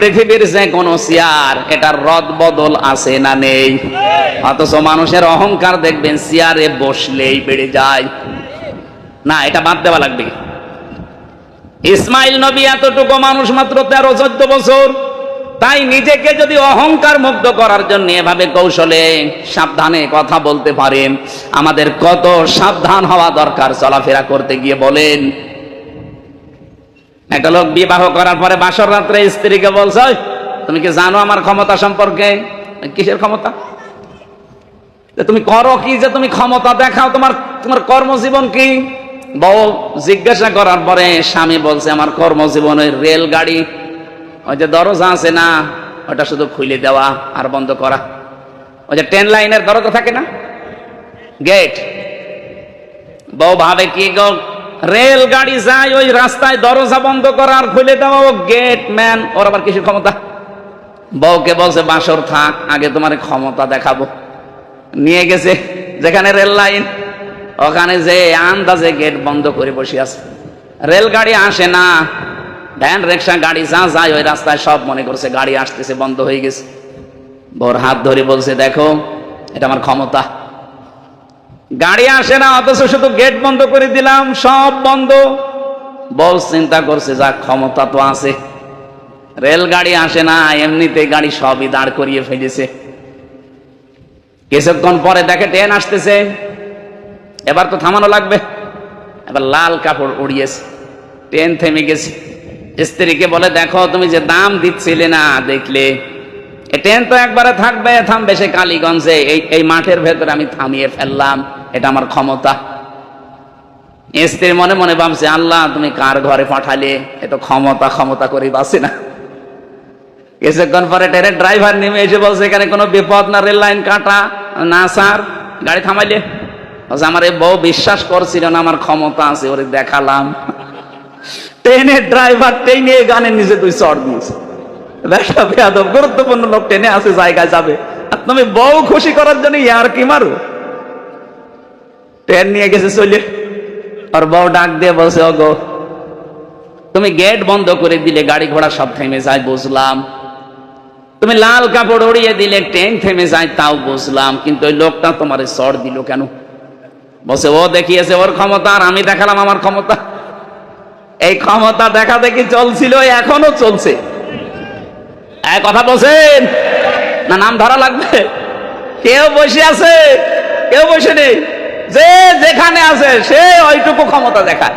পৃথিবীর যে কোনো চেয়ার এটার রদ বদল আছে না নেই? অথচ মানুষের অহংকার দেখবেন চেয়ারে বসলেই বেড়ে যায়। না, এটা বাদ দেওয়া লাগবে। ইসমাইল নবী এতটুকু মানুষ, মাত্র 13-14 বছর, তাই নিজেকে যদি অহংকার মুক্ত করার জন্য এভাবে কৌশলে সাবধানে কথা বলতে পারেন, আমাদের কত সাবধান হওয়া দরকার চলাফেরা করতে গিয়ে। বলেন, একটা লোক বিবাহ করার পরে বাসর রাত্রে স্ত্রীকে বলছে, তুমি কি জানো আমার ক্ষমতা সম্পর্কে? কিসের ক্ষমতা? তুমি করো কি যে তুমি ক্ষমতা দেখাও? তোমার কর্মজীবন কি? বউ জিজ্ঞাসা করার পরে স্বামী বলছে, আমার কর্মজীবনের রেলগাড়ি, ওই যে দরজা আছে না, ওটা শুধু খুলে দেওয়া আর বন্ধ করা। ওই যে ট্রেন লাইনের দরজা থাকে না, গেট। বউ ভাবে কি গো, রেলগাড়ি যায় ওই রাস্তায়, দরজা বন্ধ করা আর খুলে দেওয়া, ও গেট ম্যান, ওর আবার কিসের ক্ষমতা? বউকে বলছে, বাসর থাক, আগে তোমার ক্ষমতা দেখাবো। নিয়ে গেছে যেখানে রেল লাইন, ওখানে যে আন্দাজে গেট বন্ধ করে বসে আছে। রেলগাড়ি আসে না, ভ্যান রিক্সা গাড়ি যা যায় ওই রাস্তায় সব মনে করছে গাড়ি আসতেছে, বন্ধ হয়ে গেছে। বউর হাত ধরে বলছে, দেখো এটা আমার ক্ষমতা। গাড়ি আসে না, অথচ শুধু গেট বন্ধ করে দিলাম, সব বন্ধ। বউ চিন্তা করছে, যা ক্ষমতা তো আছে। রেলগাড়ি আসে না, এমনিতে গাড়ি সবই দাঁড় করিয়ে ফেলেছে। কিছুক্ষণ পরে দেখে ট্রেন আসতেছে, এবার তো থামানো লাগবে। এবার লাল কাপড় উড়িয়েছে, ট্রেন থেমে গেছে। স্ত্রীকে বলে, দেখো তুমি যে দাম দিচ্ছিলে না, দেখলে ট্রেন তো একবারে থাকবে, থামবে সে কালীগঞ্জে, এই মাঠের ভেতরে আমি থামিয়ে ফেললাম, এটা আমার ক্ষমতা। স্ত্রী মনে মনে ভাবছে, আল্লাহ তুমি কার ঘরে পাঠালে, এ তো ক্ষমতা ক্ষমতা করে বাসে না। কিছুক্ষণ পরে ট্রেনের ড্রাইভার নেমে এসে বলছে, এখানে কোনো বিপদ না, রেল লাইন কাটা? না স্যার। গাড়ি থামাইলে? আমার এই বউ বিশ্বাস করছিল না আমার ক্ষমতা আছে, ওরে দেখালাম। ট্রেনের ড্রাইভার ট্রেনে গানের নিচে তুই চড় দিয়েছে। দেখা বেয়াদব, গুরুত্বপূর্ণ লোক ট্রেনে আছে, জায়গায় যাবে, আর তুমি বউ খুশি করার জন্য ইয়ার কি মারো। ট্রেন নিয়ে গেছে চলে, আর বউ ডাক দিয়ে বলছে, ওগো তুমি গেট বন্ধ করে দিলে, গাড়ি ঘোড়া সব থেমে যায়, বুঝলাম। তুমি লাল কাপড় উড়িয়ে দিলে, ট্রেন থেমে যায়, তাও বুঝলাম, কিন্তু ওই লোকটা তোমার চড় দিল কেন? বলছে, ও দেখিয়েছে ওর ক্ষমতা, আর আমি দেখালাম আমার ক্ষমতা। এই ক্ষমতা দেখা দেখি চলছিল, এখনো চলছে। এক কথা বলছেন না, নাম ধরা লাগবে? কেউ বসে আছে, কেউ বসে নেই, যে যেখানে আছে সে ওইটুকু ক্ষমতা দেখায়।